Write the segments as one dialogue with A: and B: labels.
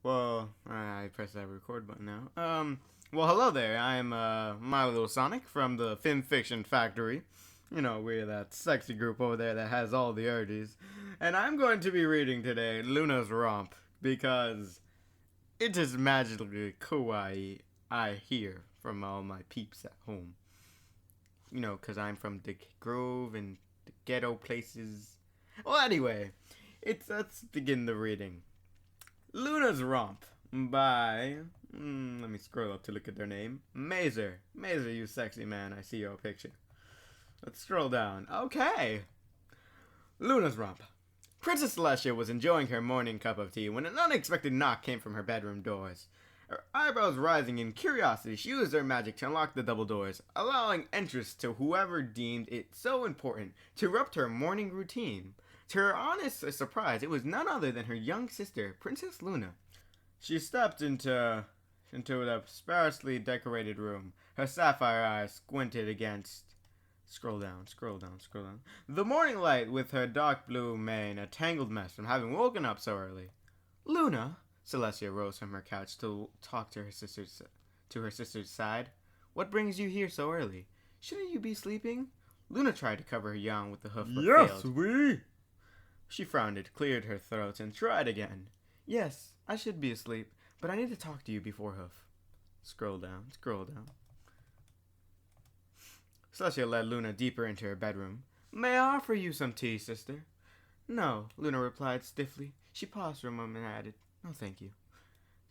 A: Well, I pressed that record button now. Well, hello there. I'm MyLittleSonic from the Fin Fiction Factory. You know, we're that sexy group over there that has all the urges. And I'm going to be reading today Luna's Romp because it is magically kawaii, I hear from all my peeps at home. You know, because I'm from the Grove and the ghetto places. Well, anyway, let's begin the reading. Luna's Romp by. Let me scroll up to look at their name. Mazer. Mazer, you sexy man. I see your picture. Let's scroll down. Okay. Luna's Romp. Princess Celestia was enjoying her morning cup of tea when an unexpected knock came from her bedroom doors. Her eyebrows rising in curiosity, she used her magic to unlock the double doors, allowing entrance to whoever deemed it so important to interrupt her morning routine. To her honest surprise, it was none other than her young sister, Princess Luna. She stepped into the sparsely decorated room. Her sapphire eyes squinted against. Scroll down, scroll down, scroll down. The morning light with her dark blue mane, a tangled mess from having woken up so early. Luna, Celestia rose from her couch to talk to her sister's side. What brings you here so early? Shouldn't you be sleeping? Luna tried to cover her yawn with the hoof, but
B: Yes,
A: failed.
B: we.
A: She frowned, cleared her throat, and tried again. Yes, I should be asleep, but I need to talk to you before Hoof. Scroll down, scroll down. Celestia led Luna deeper into her bedroom. May I offer you some tea, sister? No, Luna replied stiffly. She paused for a moment and added, No, thank you.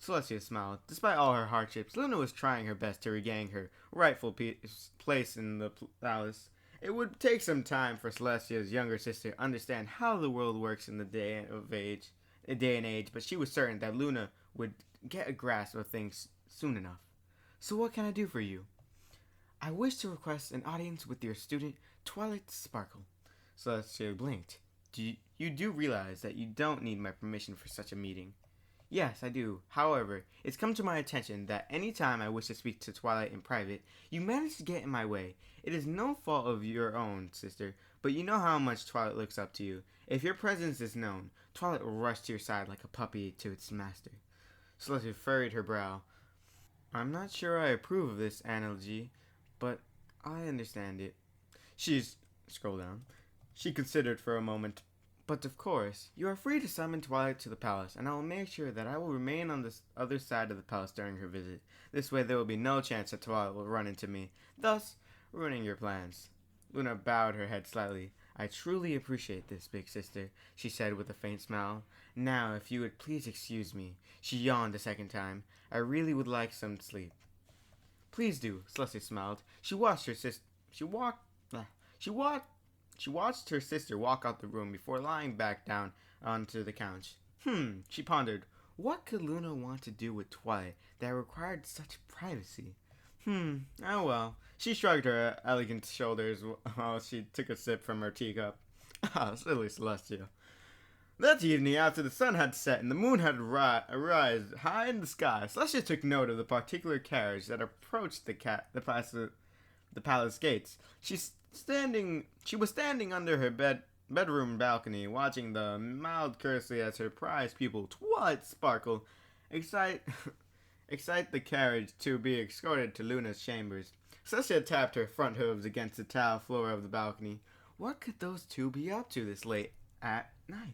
A: Celestia smiled. Despite all her hardships, Luna was trying her best to regain her rightful place in the palace. It would take some time for Celestia's younger sister to understand how the world works in the day and age, but she was certain that Luna would get a grasp of things soon enough. So what can I do for you? I wish to request an audience with your student, Twilight Sparkle. Celestia blinked. You do realize that you don't need my permission for such a meeting? Yes, I do. However, it's come to my attention that any time I wish to speak to Twilight in private, you manage to get in my way. It is no fault of your own, sister, but you know how much Twilight looks up to you. If your presence is known, Twilight will rush to your side like a puppy to its master. Celestia furrowed her brow. I'm not sure I approve of this analogy, but I understand it. Scroll down. She considered for a moment. But of course, you are free to summon Twilight to the palace, and I will make sure that I will remain on the other side of the palace during her visit. This way there will be no chance that Twilight will run into me, thus ruining your plans. Luna bowed her head slightly. I truly appreciate this, big sister, she said with a faint smile. Now, if you would please excuse me. She yawned a second time. I really would like some sleep. Please do, Celestia smiled. She watched her sister. She watched her sister walk out the room before lying back down onto the couch. She pondered. What could Luna want to do with Twilight that required such privacy? Oh well. She shrugged her elegant shoulders while she took a sip from her teacup. Ah, silly Celestia. That evening, after the sun had set and the moon had arisen high in the sky, Celestia took note of the particular carriage that approached the palace gates. She was standing under her bedroom balcony, watching the mild courtesy as her prized pupil, Twilight Sparkle, excite the carriage to be escorted to Luna's chambers. Celestia tapped her front hooves against the tile floor of the balcony. What could those two be up to this late at night?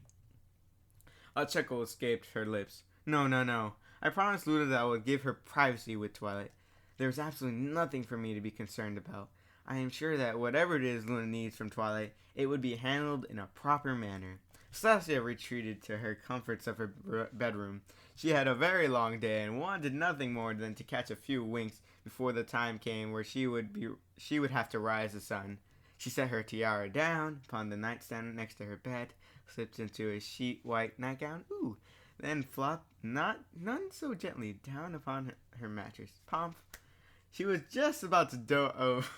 A: A chuckle escaped her lips. No, no, no. I promised Luna that I would give her privacy with Twilight. There is absolutely nothing for me to be concerned about. I am sure that whatever it is Luna needs from Twilight, it would be handled in a proper manner. Celestia retreated to her comforts of her bedroom. She had a very long day and wanted nothing more than to catch a few winks before the time came where she would have to rise the sun. She set her tiara down upon the nightstand next to her bed, slipped into a sheet white nightgown, then flopped none so gently down upon her mattress. Pomp. She was just about to dove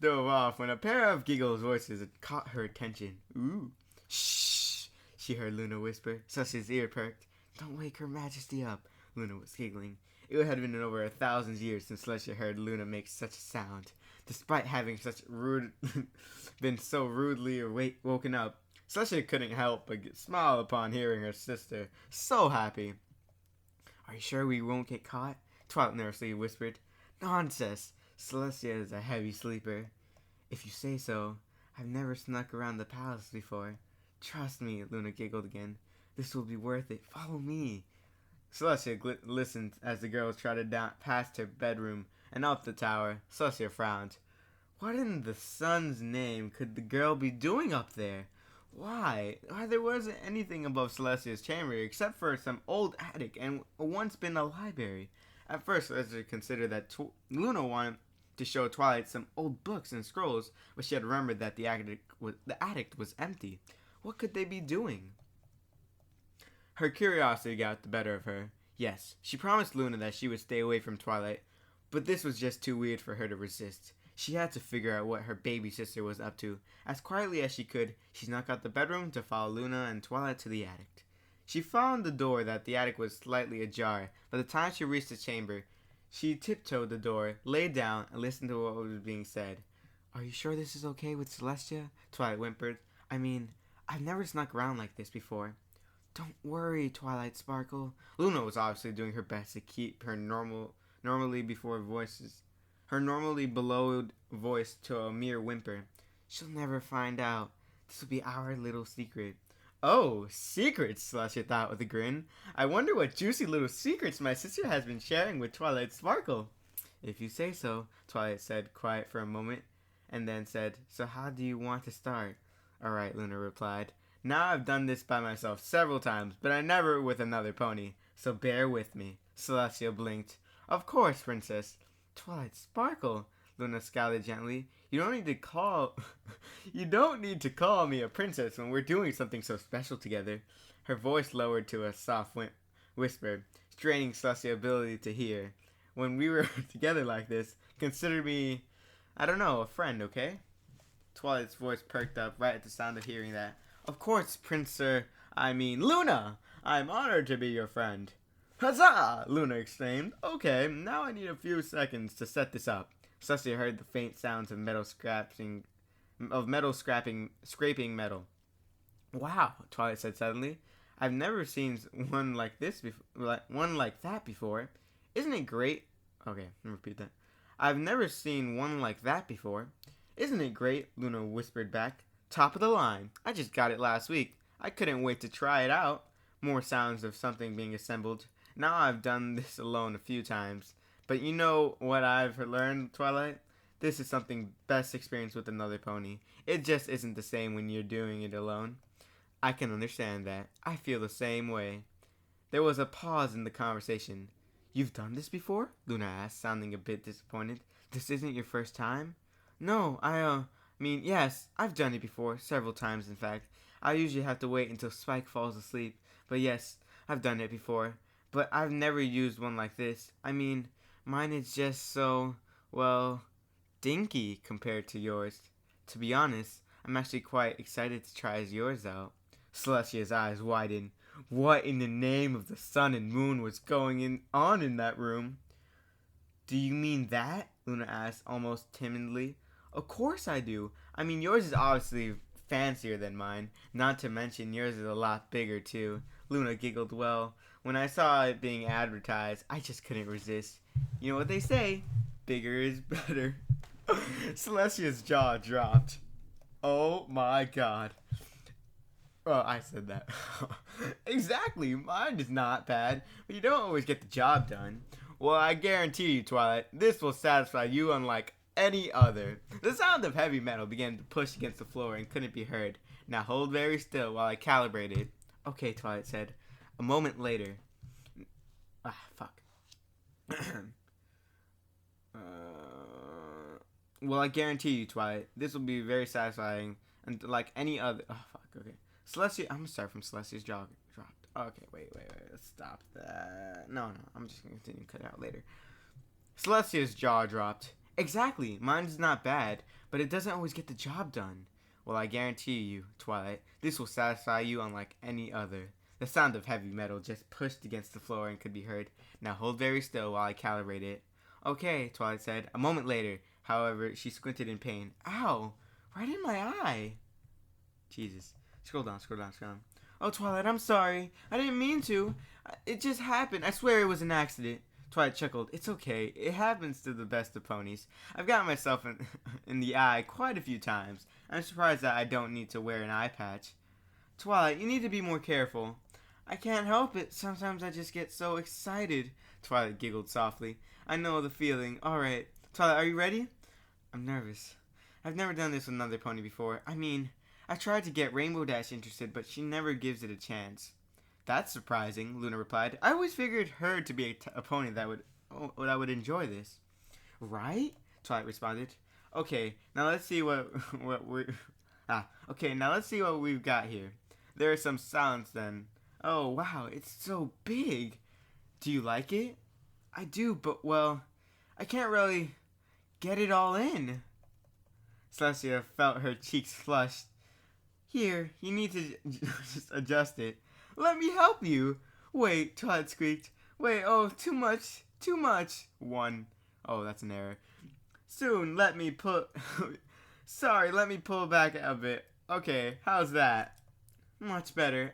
A: off when a pair of giggles voices had caught her attention. Ooh. Shh, she heard Luna whisper. Celestia's ear perked. Don't wake her majesty up, Luna was giggling. It had been over 1,000 years since Celestia heard Luna make such a sound. Despite having been so rudely woken up, Celestia couldn't help but smile upon hearing her sister. So happy. Are you sure we won't get caught? Twilight nervously whispered. Nonsense. Celestia is a heavy sleeper. If you say so. I've never snuck around the palace before. Trust me, Luna giggled again. This will be worth it. Follow me. Celestia listened as the girls trotted down past her bedroom and up the tower. Celestia frowned. What in the sun's name could the girl be doing up there? Why, there wasn't anything above Celestia's chamber except for some old attic and once been a library. At first, Celestia considered that Luna wanted to show Twilight some old books and scrolls, but she had remembered that the attic was empty. What could they be doing? Her curiosity got the better of her. Yes, she promised Luna that she would stay away from Twilight, but this was just too weird for her to resist. She had to figure out what her baby sister was up to. As quietly as she could, she snuck out the bedroom to follow Luna and Twilight to the attic. She found the door that the attic was slightly ajar. By the time she reached the chamber, she tiptoed the door, lay down, and listened to what was being said. Are you sure this is okay with Celestia? Twilight whimpered. I mean, I've never snuck around like this before. Don't worry, Twilight Sparkle. Luna was obviously doing her best to keep her normally bellowed voice to a mere whimper. She'll never find out. This will be our little secret. Oh, secrets, Celestia thought with a grin. I wonder what juicy little secrets my sister has been sharing with Twilight Sparkle. If you say so, Twilight said, quiet for a moment, and then said, So how do you want to start? All right, Luna replied. Now I've done this by myself several times, but I never with another pony, so bear with me. Celestia blinked. Of course, Princess. Twilight Sparkle, Luna scowled gently. You don't need to call me a princess when we're doing something so special together. Her voice lowered to a soft whisper, straining Celestia's ability to hear. When we were together like this, consider me, I don't know, a friend, okay? Twilight's voice perked up right at the sound of hearing that. Of course, Luna! I'm honored to be your friend. Huzzah! Luna exclaimed. Okay, now I need a few seconds to set this up. Celestia heard the faint sounds of scraping metal. Wow, Twilight said suddenly. I've never seen one like that before. Isn't it great? Okay, let me repeat that. I've never seen one like that before. Isn't it great? Luna whispered back. Top of the line. I just got it last week. I couldn't wait to try it out. More sounds of something being assembled. Now I've done this alone a few times. But you know what I've learned, Twilight? This is something best experienced with another pony. It just isn't the same when you're doing it alone. I can understand that. I feel the same way. There was a pause in the conversation. You've done this before? Luna asked, sounding a bit disappointed. This isn't your first time? No, yes, I've done it before, several times in fact. I usually have to wait until Spike falls asleep. But yes, I've done it before. But I've never used one like this. Mine is just so, dinky compared to yours. To be honest, I'm actually quite excited to try yours out. Celestia's eyes widened. What in the name of the sun and moon was going on in that room? Do you mean that? Luna asked almost timidly. Of course I do. Yours is obviously fancier than mine. Not to mention yours is a lot bigger too. Luna giggled. Well, when I saw it being advertised, I just couldn't resist. You know what they say, bigger is better. Celestia's jaw dropped. Oh my god. Well, I said that. Exactly, mine is not bad, but you don't always get the job done. Well, I guarantee you, Twilight, this will satisfy you unlike any other. The sound of heavy metal began to push against the floor and couldn't be heard. Now hold very still while I calibrate it. Okay, Twilight said. A moment later. Fuck. Well, I guarantee you, Twilight, this will be very satisfying and like any other. Oh, fuck, okay. Celestia, I'm gonna start from Celestia's jaw dropped. Okay, wait, let's stop that. No, I'm just gonna continue to cut it out later. Celestia's jaw dropped. Exactly, mine's not bad, but it doesn't always get the job done. Well, I guarantee you, Twilight, this will satisfy you unlike any other. The sound of heavy metal just pushed against the floor and could be heard. Now hold very still while I calibrate it. Okay, Twilight said. A moment later, however, she squinted in pain. Ow! Right in my eye! Jesus. Scroll down. Oh, Twilight, I'm sorry. I didn't mean to. It just happened. I swear it was an accident. Twilight chuckled. It's okay. It happens to the best of ponies. I've got myself in the eye quite a few times. I'm surprised that I don't need to wear an eye patch. Twilight, you need to be more careful. I can't help it. Sometimes I just get so excited. Twilight giggled softly. I know the feeling. Alright. Twilight, are you ready? I'm nervous. I've never done this with another pony before. I mean, I tried to get Rainbow Dash interested, but she never gives it a chance. That's surprising, Luna replied. I always figured her to be a pony that would enjoy this. Right? Twilight responded. Okay, now let's see what now let's see what we've got here. There are some sounds then. Oh wow, it's so big. Do you like it? I do, but well, I can't really get it all in. Celestia felt her cheeks flush. Here, you need to just adjust it. Let me help you. Wait, Twilight squeaked. Wait, oh, too much. One. Oh, that's an error. Soon, let me pull back a bit. Okay, how's that? Much better.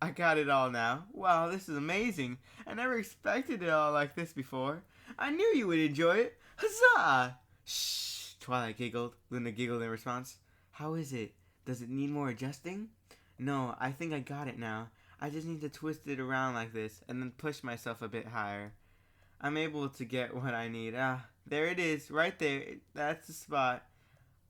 A: I got it all now. Wow, this is amazing. I never expected it all like this before. I knew you would enjoy it. Huzzah! Shh, Twilight giggled. Luna giggled in response. How is it? Does it need more adjusting? No, I think I got it now. I just need to twist it around like this and then push myself a bit higher. I'm able to get what I need. Ah, there it is, right there. That's the spot.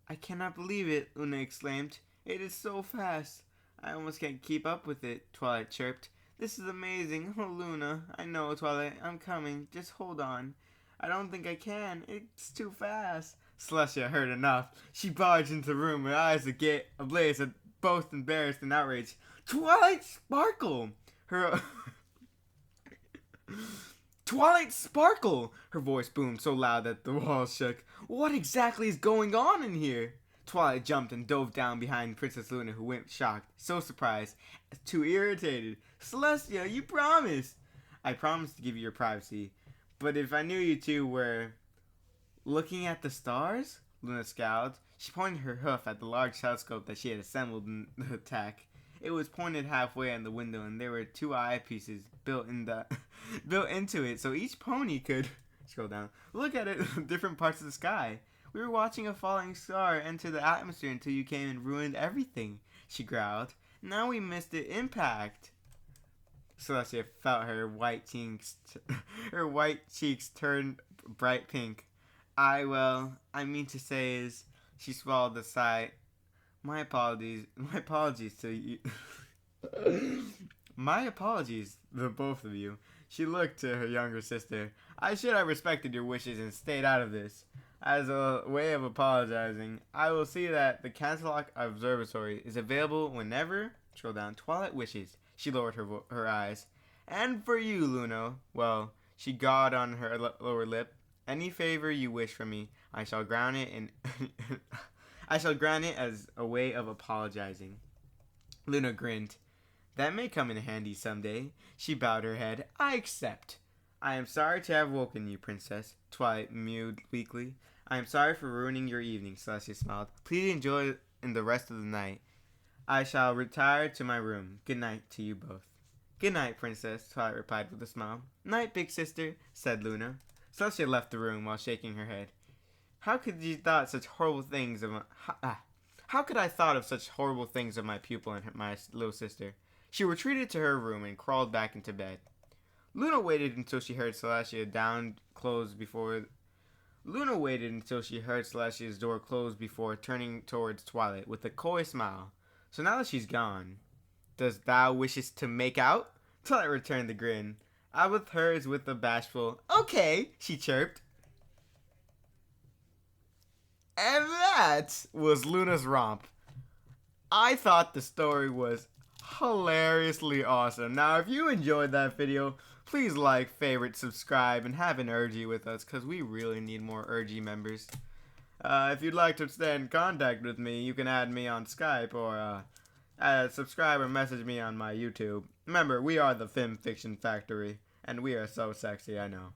A: I cannot believe it, Luna exclaimed. It is so fast. I almost can't keep up with it, Twilight chirped. This is amazing. Oh, Luna. I know, Twilight. I'm coming. Just hold on. I don't think I can. It's too fast. Celestia heard enough. She barged into the room, her eyes ablaze, both embarrassed and outraged. Twilight Sparkle! Twilight Sparkle! Her voice boomed so loud that the walls shook. What exactly is going on in here? Twilight jumped and dove down behind Princess Luna, who went shocked, so surprised, too irritated. Celestia, you promised! I promised to give you your privacy, but if I knew you two were looking at the stars? Luna scowled. She pointed her hoof at the large telescope that she had assembled in the attack. It was pointed halfway in the window, and there were two eyepieces built into it, so each pony could scroll down, look at it different parts of the sky. We were watching a falling star enter the atmosphere until you came and ruined everything, she growled. Now we missed the impact. Celestia felt her white cheeks turn bright pink. I mean to say is, she swallowed a sigh. My apologies to you. My apologies to both of you. She looked to her younger sister. I should have respected your wishes and stayed out of this. As a way of apologizing, I will see that the Canterlock Observatory is available whenever, scroll down, Twilight wishes. She lowered her eyes. And for you, Luna, well, she gawed on her lower lip. Any favor you wish from me, I shall grant it I shall grant it as a way of apologizing. Luna grinned. That may come in handy someday. She bowed her head. I accept. I am sorry to have woken you, Princess, Twilight mewed weakly. I am sorry for ruining your evening, Celestia smiled. Please enjoy in the rest of the night. I shall retire to my room. Good night to you both. Good night, Princess, Twilight replied with a smile. Night, big sister, said Luna. Celestia left the room while shaking her head. How could I thought of such horrible things of my pupil and my little sister? She retreated to her room and crawled back into bed. Luna waited until she heard Celestia's door close before turning towards Twilight with a coy smile. So now that she's gone, does thou wishes to make out? Twilight returned the grin. I with hers with a bashful, okay, she chirped. And that was Luna's Romp. I thought the story was hilariously awesome. Now, if you enjoyed that video, please like, favorite, subscribe, and have an Urgy with us, because we really need more Urgy members. If you'd like to stay in contact with me, you can add me on Skype or subscribe or message me on my YouTube. Remember, we are the Film Fiction Factory, and we are so sexy, I know.